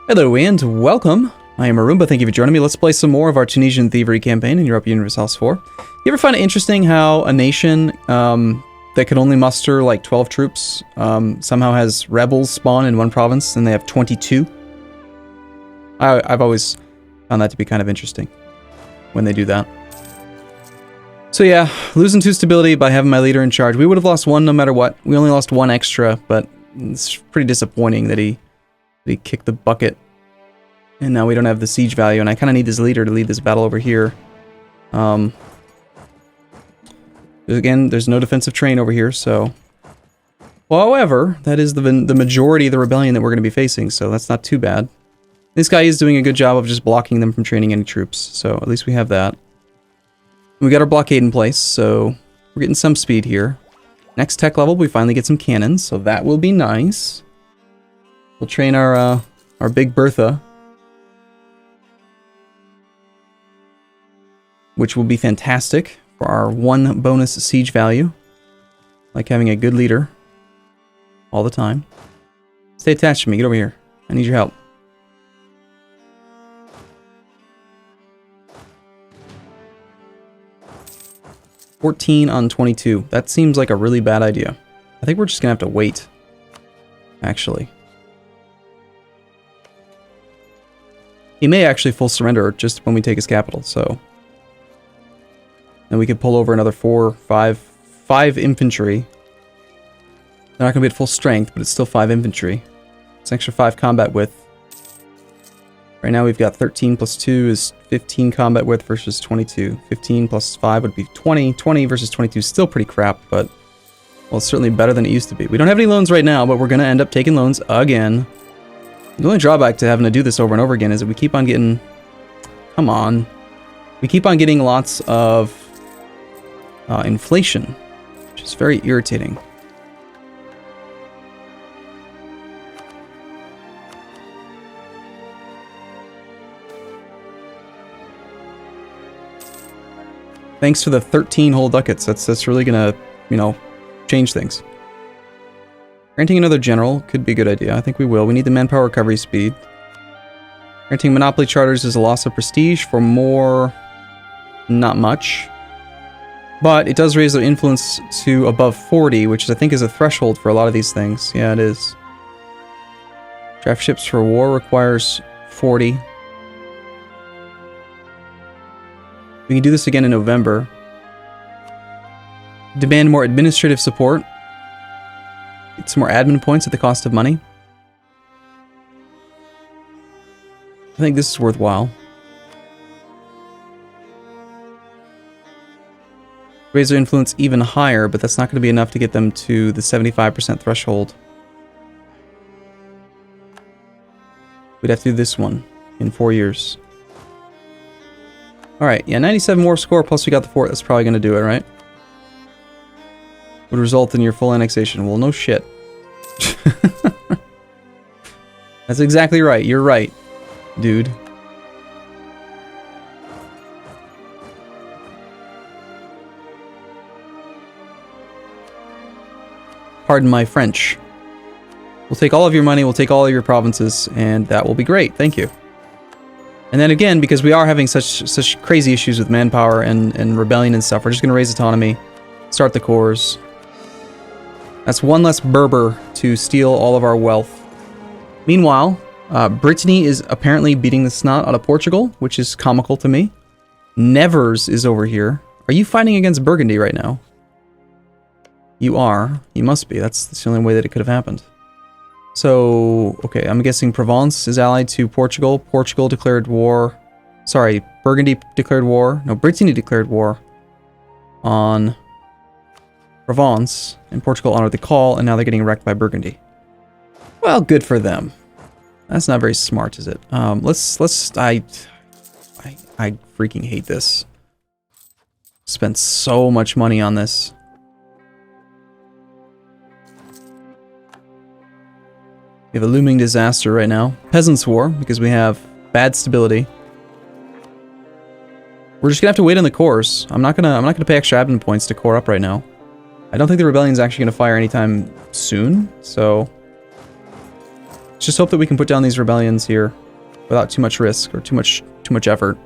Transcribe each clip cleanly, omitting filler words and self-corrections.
Hello and welcome. I am Arumba, thank you for joining me. Let's play some more of our Tunisian Thievery campaign in Europa Universalis IV. You ever find it interesting how a nation that could only muster like 12 troops somehow has rebels spawn in one province and they have 22? I've always found that to be kind of interesting when they do that. So yeah, losing 2 stability by having my leader in charge. We would have lost 1 no matter what. We only lost 1 extra, but it's pretty disappointing that he kicked the bucket. And now we don't have the siege value, and I kind of need this leader to lead this battle over here. Again, there's no defensive train over here, so... Well, however, that is the majority of the rebellion that we're going to be facing, so that's not too bad. This guy is doing a good job of just blocking them from training any troops, so at least we have that. We got our blockade in place, so we're getting some speed here. Next tech level, we finally get some cannons, so that will be nice. We'll train our Big Bertha, which will be fantastic for our 1 bonus siege value. Like having a good leader all the time. Stay attached to me. Get over here. I need your help. $14 on 22. That seems like a really bad idea. I think we're just gonna have to wait, actually. He may actually full surrender just when we take his capital, so... Then we could pull over another 5 infantry. They're not going to be at full strength, but it's still 5 infantry. It's an extra 5 combat width. Right now we've got 13 plus 2 is 15 combat width versus 22. 15 plus 5 would be 20. 20 versus 22 is still pretty crap, but... Well, it's certainly better than it used to be. We don't have any loans right now, but we're going to end up taking loans again. The only drawback to having to do this over and over again is that we keep on getting... Come on. We keep on getting lots of inflation, which is very irritating. Thanks to the 13 whole ducats, that's really gonna, you know, change things. Granting another general could be a good idea. I think we will. We need the manpower recovery speed. Granting monopoly charters is a loss of prestige for more... Not much. But it does raise their influence to above 40, which I think is a threshold for a lot of these things. Yeah, it is. Draft ships for war requires 40. We can do this again in November. Demand more administrative support. Get some more admin points at the cost of money. I think this is worthwhile. Raise their influence even higher, but that's not going to be enough to get them to the 75% threshold. We'd have to do this one in 4 years. Alright, yeah, 97 more score, plus we got the fort. That's probably going to do it, right? Would result in your full annexation. Well, no shit. That's exactly right. You're right, dude. Pardon my French. We'll take all of your money, we'll take all of your provinces, and that will be great. Thank you. And then again, because we are having such crazy issues with manpower and rebellion and stuff, we're just going to raise autonomy, start the cores. That's 1 less Berber to steal all of our wealth. Meanwhile, Brittany is apparently beating the snot out of Portugal, which is comical to me. Nevers is over here. Are you fighting against Burgundy right now? You are. You must be. That's the only way that it could have happened. So, okay, I'm guessing Provence is allied to Portugal. Portugal declared war. Sorry, Burgundy declared war. No, Brittany declared war on Provence, and Portugal honored the call, and now they're getting wrecked by Burgundy. Well, good for them. That's not very smart, is it? I freaking hate this. Spent so much money on this. We have a looming disaster right now. Peasants' War, because we have bad stability. We're just gonna have to wait on the cores. I'm not gonna pay extra admin points to core up right now. I don't think the rebellion's actually gonna fire anytime soon, so Let's just hope that we can put down these rebellions here without too much risk or too much effort.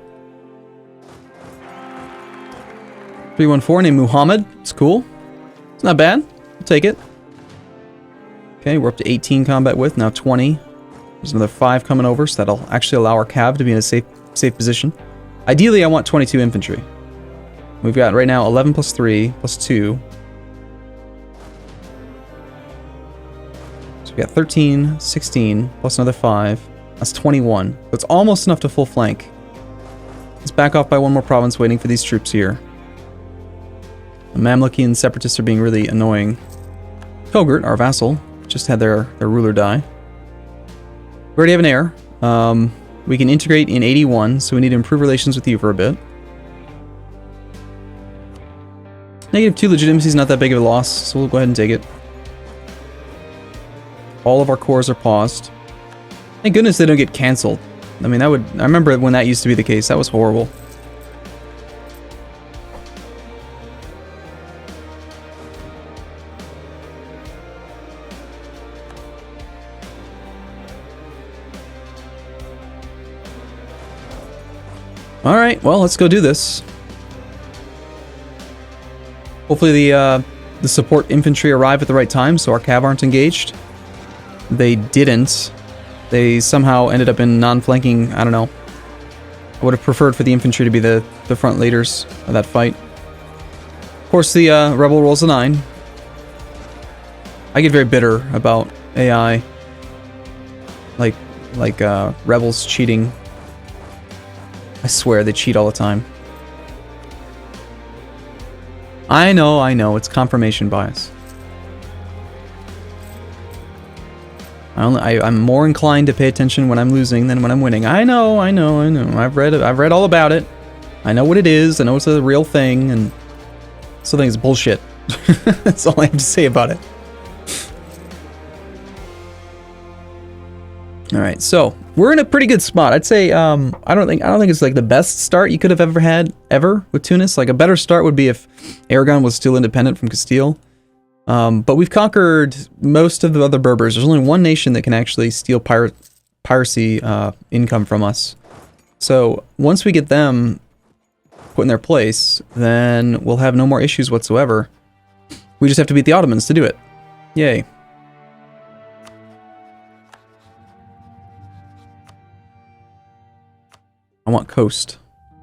314 named Muhammad. It's cool. It's not bad. We'll take it. Okay, we're up to 18 combat width, now 20. There's another 5 coming over, so that'll actually allow our cav to be in a safe position. Ideally, I want 22 infantry. We've got right now 11 plus 3 plus 2. So we got 13, 16, plus another 5. That's 21. So it's almost enough to full flank. Let's back off by one more province waiting for these troops here. The Mamluki and Separatists are being really annoying. Kogurt, our vassal, just had their ruler die. We already have an heir. We can integrate in 81, so we need to improve relations with you for a bit. -2 legitimacy is not that big of a loss, so we'll go ahead and take it. All of our cores are paused. Thank goodness they don't get cancelled. I mean, I remember when that used to be the case. That was horrible. Alright, well, let's go do this. Hopefully the support infantry arrive at the right time so our cav aren't engaged. They didn't. They somehow ended up in non-flanking, I don't know. I would have preferred for the infantry to be the front leaders of that fight. Of course, the rebel rolls a 9. I get very bitter about AI. Like rebels cheating. I swear, they cheat all the time. I know, it's confirmation bias. I'm more inclined to pay attention when I'm losing than when I'm winning. I know. I've read all about it. I know what it is. I know it's a real thing, and something is bullshit. That's all I have to say about it. All right, so we're in a pretty good spot. I'd say I don't think it's like the best start you could have ever had with Tunis. Like a better start would be if Aragon was still independent from Castile. But we've conquered most of the other Berbers. There's only one nation that can actually steal piracy income from us. So once we get them put in their place, then we'll have no more issues whatsoever. We just have to beat the Ottomans to do it. Yay. I want coast.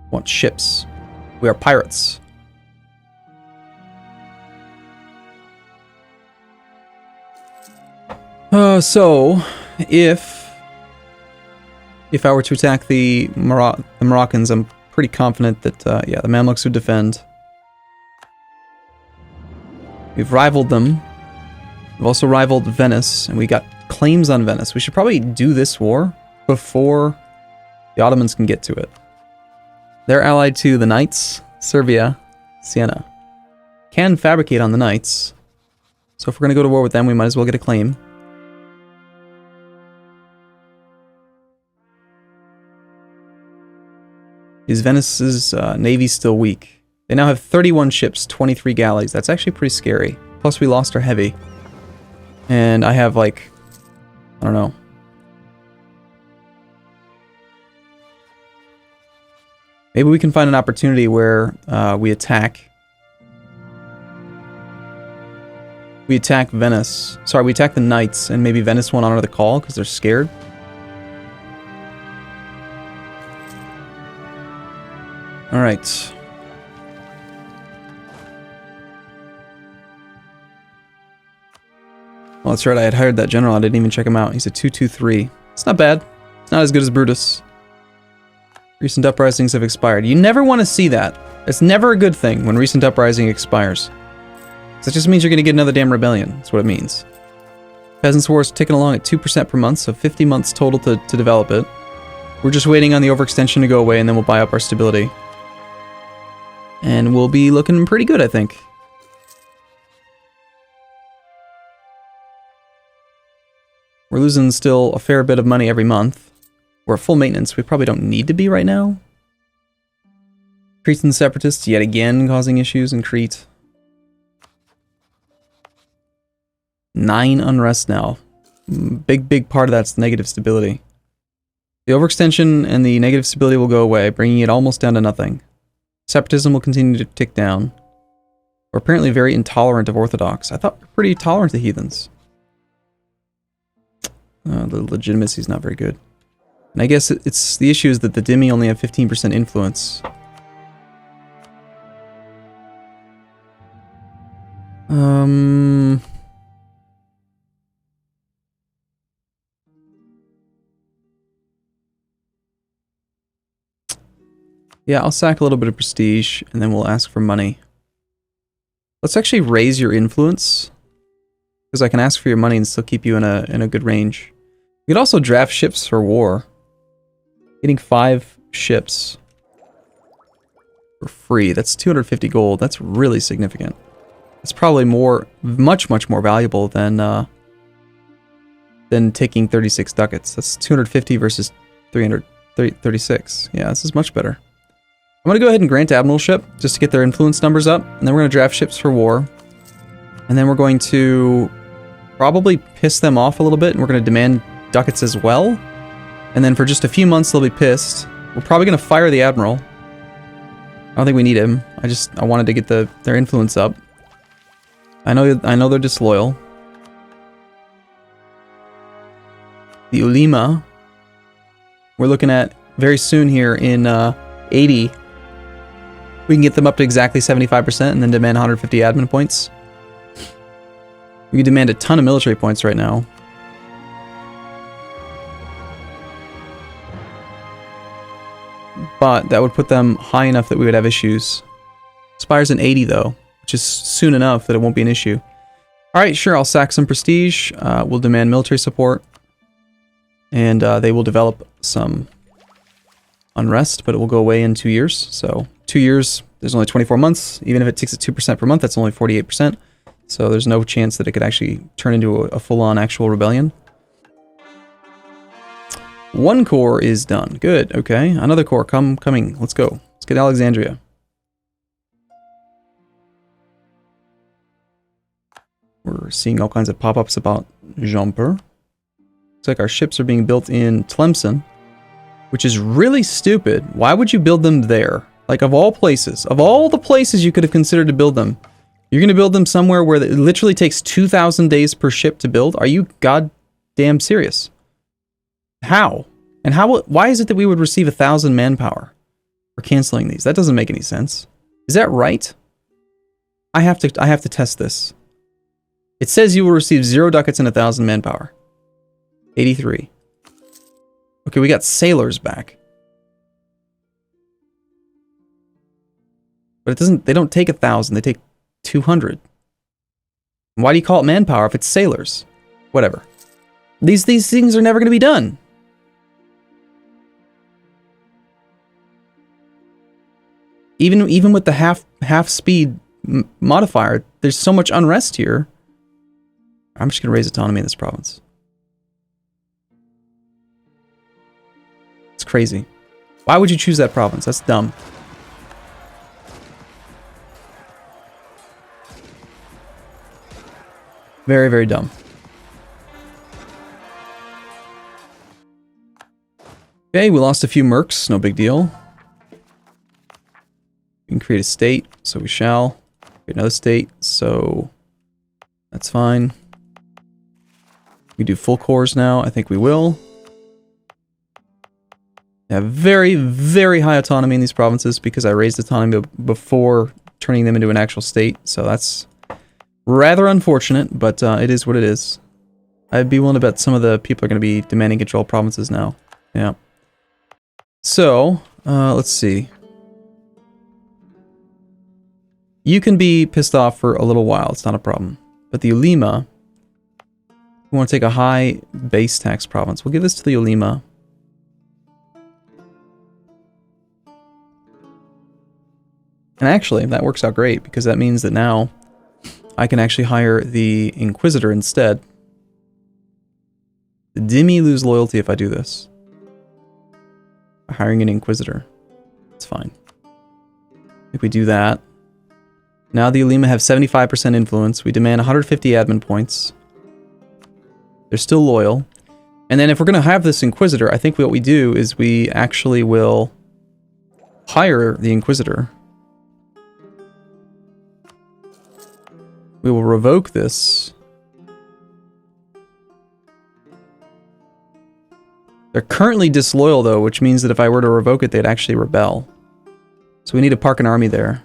I want ships. We are pirates. So, if I were to attack the Moroccans, I'm pretty confident that, yeah, the Mamluks would defend. We've rivaled them. We've also rivaled Venice, and we got claims on Venice. We should probably do this war before the Ottomans can get to it. They're allied to the Knights, Servia, Siena. Can fabricate on the Knights. So if we're going to go to war with them, we might as well get a claim. Is Venice's navy still weak? They now have 31 ships, 23 galleys. That's actually pretty scary. Plus we lost our heavy. And I have like, I don't know. Maybe we can find an opportunity where we attack Venice. Sorry, we attack the Knights, and maybe Venice won't honor the call because they're scared. Alright. Well, that's right, I had hired that general. I didn't even check him out. He's a 223. It's not bad. It's not as good as Brutus. Recent uprisings have expired. You never want to see that. It's never a good thing when recent uprising expires. That just means you're going to get another damn rebellion. That's what it means. Peasants' War is ticking along at 2% per month, so 50 months total to develop it. We're just waiting on the overextension to go away, and then we'll buy up our stability. And we'll be looking pretty good, I think. We're losing still a fair bit of money every month. We're at full maintenance. We probably don't need to be right now. Crete and Separatists yet again causing issues in Crete. 9 unrest now. big part of that's negative stability. The overextension and the negative stability will go away, bringing it almost down to nothing. Separatism will continue to tick down. We're apparently very intolerant of Orthodox. I thought we were pretty tolerant to heathens. The legitimacy is not very good. And I guess it's the issue is that the Dhimmi only have 15% influence. Yeah, I'll sack a little bit of prestige, and then we'll ask for money. Let's actually raise your influence, because I can ask for your money and still keep you in a good range. We could also draft ships for war. Getting 5 ships for free. That's 250 gold. That's really significant. It's probably much more valuable than taking 36 ducats. That's 250 versus 336. Yeah, this is much better. I'm going to go ahead and grant admiralship just to get their influence numbers up, and then we're going to draft ships for war. And then we're going to probably piss them off a little bit, and we're going to demand ducats as well. And then for just a few months they'll be pissed. We're probably going to fire the admiral. I don't think we need him. I wanted to get their influence up. I know they're disloyal. The Ulema, we're looking at very soon here in 80. We can get them up to exactly 75% and then demand 150 admin points. We can demand a ton of military points right now. But that would put them high enough that we would have issues. Expires in 80 though, which is soon enough that it won't be an issue. Alright, sure, I'll sack some prestige. We'll demand military support. And they will develop some unrest, but it will go away in 2 years. So 2 years, there's only 24 months. Even if it takes it 2% per month, that's only 48%. So there's no chance that it could actually turn into a full-on actual rebellion. 1 core is done. Good, okay. Another core coming. Let's go. Let's get Alexandria. We're seeing all kinds of pop-ups about Jumper. Looks like our ships are being built in Tlemcen, which is really stupid. Why would you build them there? Like, of all places, of all the places you could have considered to build them, you're going to build them somewhere where it literally takes 2,000 days per ship to build? Are you goddamn serious? How? And why is it that we would receive 1,000 manpower for canceling these? That doesn't make any sense. Is that right? I have to test this. It says you will receive 0 ducats and 1,000 manpower. 83. Okay, we got sailors back. But they don't take 1,000, they take 200. Why do you call it manpower if it's sailors? Whatever. These things are never going to be done. Even with the half speed modifier, there's so much unrest here. I'm just going to raise autonomy in this province. It's crazy. Why would you choose that province? That's dumb. Very, very dumb. Okay, we lost a few mercs. No big deal. We can create a state, so we shall. Create another state, so that's fine. We do full cores now. I think we will. I have very, very high autonomy in these provinces because I raised autonomy before turning them into an actual state. So that's rather unfortunate, but it is what it is. I'd be willing to bet some of the people are going to be demanding control provinces now. Yeah. So, let's see. You can be pissed off for a little while. It's not a problem. But the Ulema, we want to take a high base tax province. We'll give this to the Ulema. And actually, that works out great, because that means that now I can actually hire the Inquisitor instead. The Dhimmi lose loyalty if I do this. Hiring an Inquisitor. It's fine. If we do that. Now the Ulema have 75% influence. We demand 150 admin points. They're still loyal. And then if we're going to have this Inquisitor, I think what we do is we actually will hire the Inquisitor. We will revoke this. They're currently disloyal, though, which means that if I were to revoke it, they'd actually rebel. So we need to park an army there.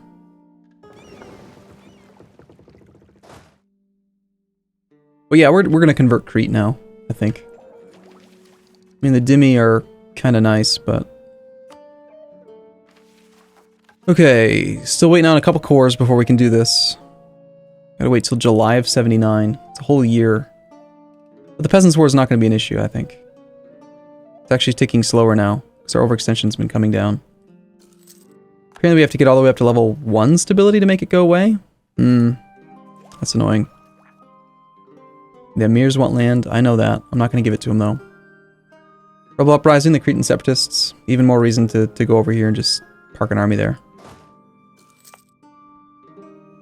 But yeah, we're going to convert Crete now, I think. I mean, the Dhimmi are kind of nice, but... Okay, still waiting on a couple cores before we can do this. Gotta wait till July of 79. It's a whole year. But the Peasants' War is not going to be an issue, I think. It's actually ticking slower now, because our overextension's been coming down. Apparently we have to get all the way up to level 1 stability to make it go away? That's annoying. The Emirs want land, I know that. I'm not going to give it to them, though. Rebel Uprising, the Cretan Separatists. Even more reason to go over here and just park an army there.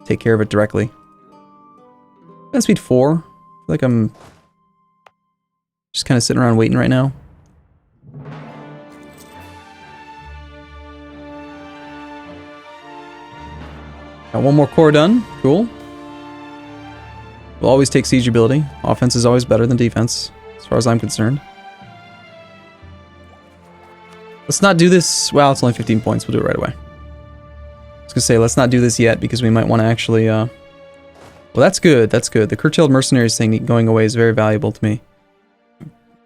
Take care of it directly. Gun speed 4. I feel like I'm just kind of sitting around waiting right now. Got one more core done. Cool. We'll always take siege ability. Offense is always better than defense, as far as I'm concerned. Let's not do this. Well, it's only 15 points. We'll do it right away. I was going to say, let's not do this yet, because we might want to actually... Well, that's good. That's good. The curtailed mercenaries thing going away is very valuable to me.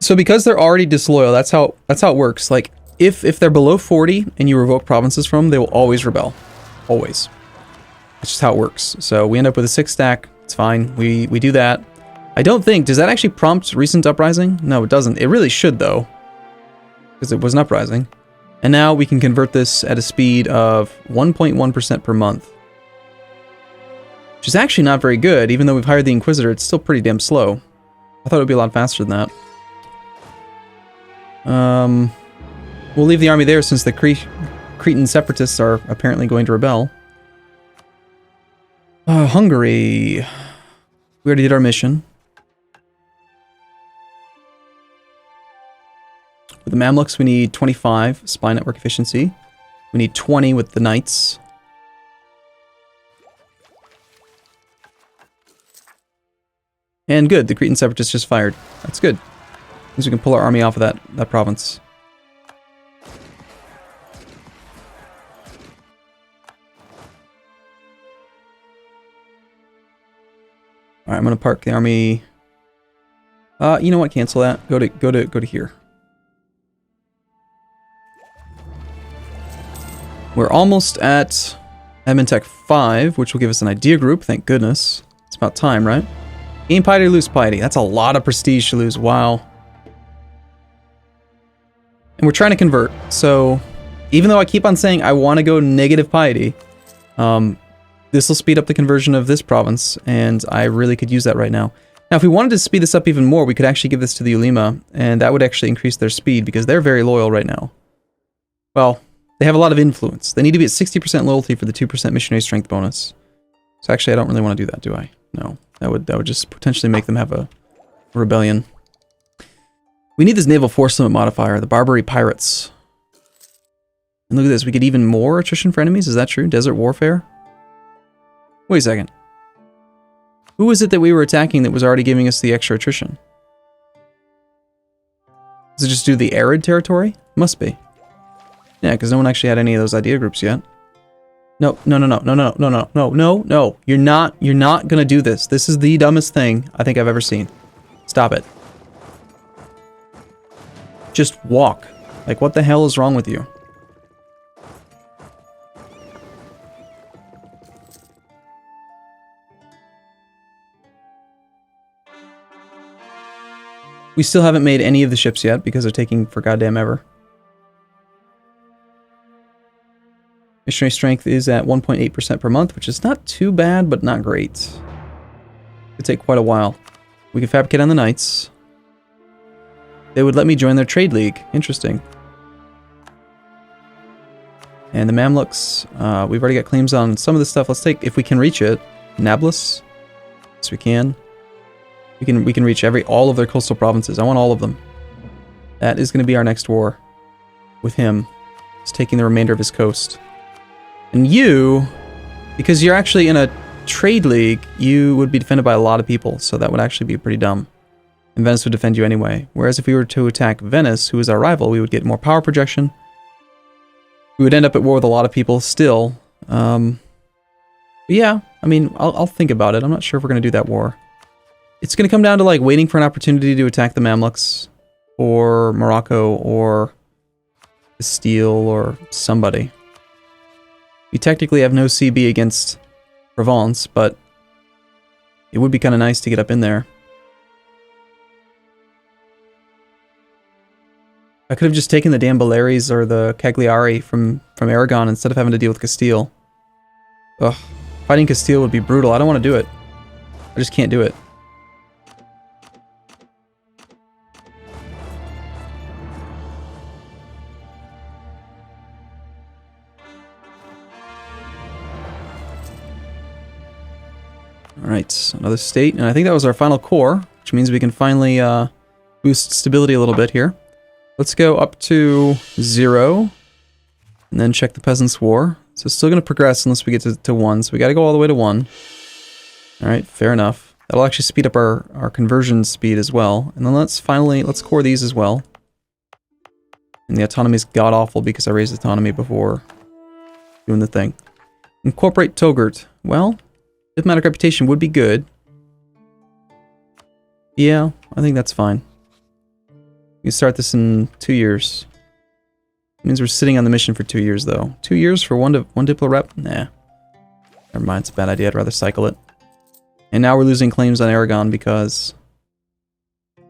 So because they're already disloyal, that's how it works. Like, if they're below 40 and you revoke provinces from them, they will always rebel. Always. That's just how it works. So we end up with a 6 stack. It's fine. We do that. I don't think... Does that actually prompt recent uprising? No, it doesn't. It really should, though. Because it was an uprising. And now we can convert this at a speed of 1.1% per month. Which is actually not very good. Even though we've hired the Inquisitor, it's still pretty damn slow. I thought it would be a lot faster than that. We'll leave the army there since the Cretan Separatists are apparently going to rebel. Hungary. We already did our mission. With the Mamluks, we need 25 spy network efficiency. We need 20 with the Knights. And good, the Cretan Separatists just fired. That's good. Means we can pull our army off of that province. Alright, I'm gonna park the army. You know what? Cancel that. Go to here. We're almost at Admin 5, which will give us an idea group. Thank goodness. It's about time, right? Gain piety, lose piety. That's a lot of prestige to lose. Wow. And we're trying to convert. So, even though I keep on saying I want to go negative piety, this will speed up the conversion of this province, and I really could use that right now. Now, if we wanted to speed this up even more, we could actually give this to the Ulema, and that would actually increase their speed, because they're very loyal right now. Well, they have a lot of influence. They need to be at 60% loyalty for the 2% missionary strength bonus. So actually, I don't really want to do that, do I? No. That would just potentially make them have a rebellion. We need this naval force limit modifier, the Barbary pirates. And look at this, we get even more attrition for enemies, is that true? Desert warfare? Wait a second. Who was it that we were attacking that was already giving us the extra attrition? Does it just do the arid territory? Must be. Yeah, because no one actually had any of those idea groups yet. No. You're not gonna do this. This is the dumbest thing I think I've ever seen. Stop it. Just walk. Like, what the hell is wrong with you? We still haven't made any of the ships yet because they're taking for goddamn ever. Missionary strength is at 1.8% per month, which is not too bad, but not great. It'd take quite a while. We can fabricate on the Knights. They would let me join their trade league. Interesting. And the Mamluks, we've already got claims on some of this stuff. Let's take, if we can reach it, Nablus. Yes, we can. We can reach all of their coastal provinces. I want all of them. That is going to be our next war with him. He's taking the remainder of his coast. And you, because you're actually in a trade league, you would be defended by a lot of people, so that would actually be pretty dumb. And Venice would defend you anyway. Whereas if we were to attack Venice, who is our rival, we would get more power projection. We would end up at war with a lot of people still. But yeah, I mean, I'll think about it. I'm not sure if we're going to do that war. It's going to come down to like waiting for an opportunity to attack the Mamluks, or Morocco, or Castile, or somebody. We technically have no CB against Provence, but it would be kind of nice to get up in there. I could have just taken the damn Baleares or the Cagliari from Aragon instead of having to deal with Castile. Ugh. Fighting Castile would be brutal. I don't want to do it. I just can't do it. Alright, another state. And I think that was our final core, which means we can finally boost stability a little bit here. Let's go up to 0, and then check the Peasants' War. So it's still going to progress unless we get to 1, so we got to go all the way to 1. Alright, fair enough. That'll actually speed up our conversion speed as well. And then let's core these as well. And the autonomy is god-awful because I raised autonomy before doing the thing. Incorporate Togurt. Well, diplomatic reputation would be good. Yeah, I think that's fine. We start this in 2 years. It means we're sitting on the mission for 2 years, though. 2 years for one Diplo rep? Nah. Never mind, it's a bad idea. I'd rather cycle it. And now we're losing claims on Aragon because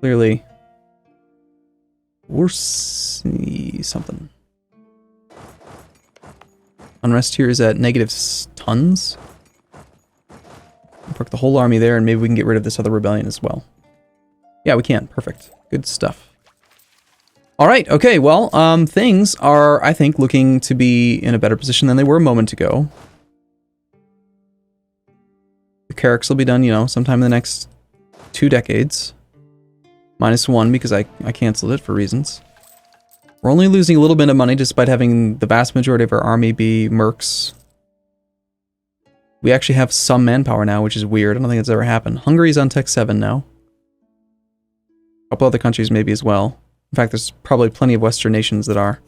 clearly we're something. Unrest here is at negative tons. Park the whole army there, and maybe we can get rid of this other rebellion as well. Yeah, we can. Perfect. Good stuff. Alright, okay, well, things are, I think, looking to be in a better position than they were a moment ago. The Carracks will be done, you know, sometime in the next 2 decades. -1 because I canceled it for reasons. We're only losing a little bit of money despite having the vast majority of our army be mercs. We actually have some manpower now, which is weird. I don't think it's ever happened. Hungary's on Tech 7 now. A couple other countries maybe as well. In fact, there's probably plenty of Western nations that are.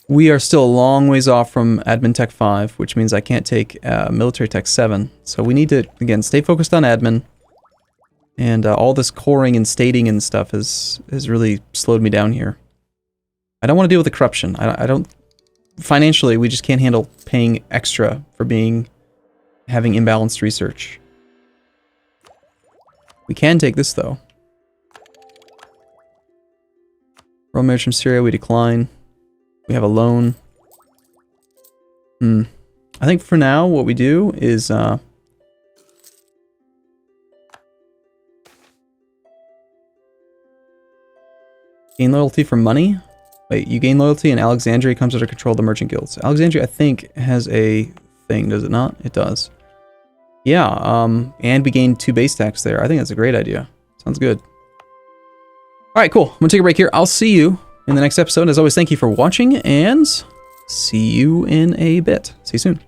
We are still a long ways off from Admin Tech 5, which means I can't take Military Tech 7. So we need to, again, stay focused on admin. And all this coring and stating and stuff has really slowed me down here. I don't want to deal with the corruption. I don't... Financially, we just can't handle paying extra for having imbalanced research. We can take this, though. Rome marriage from Syria, we decline. We have a loan. I think for now, what we do is... gain loyalty for money? Wait, you gain loyalty and Alexandria comes under control of the merchant guilds. Alexandria, I think, has a thing, does it not? It does. Yeah, and we gain 2 base tax there. I think that's a great idea. Sounds good. Alright, cool. I'm gonna take a break here. I'll see you in the next episode. As always, thank you for watching, and see you in a bit. See you soon.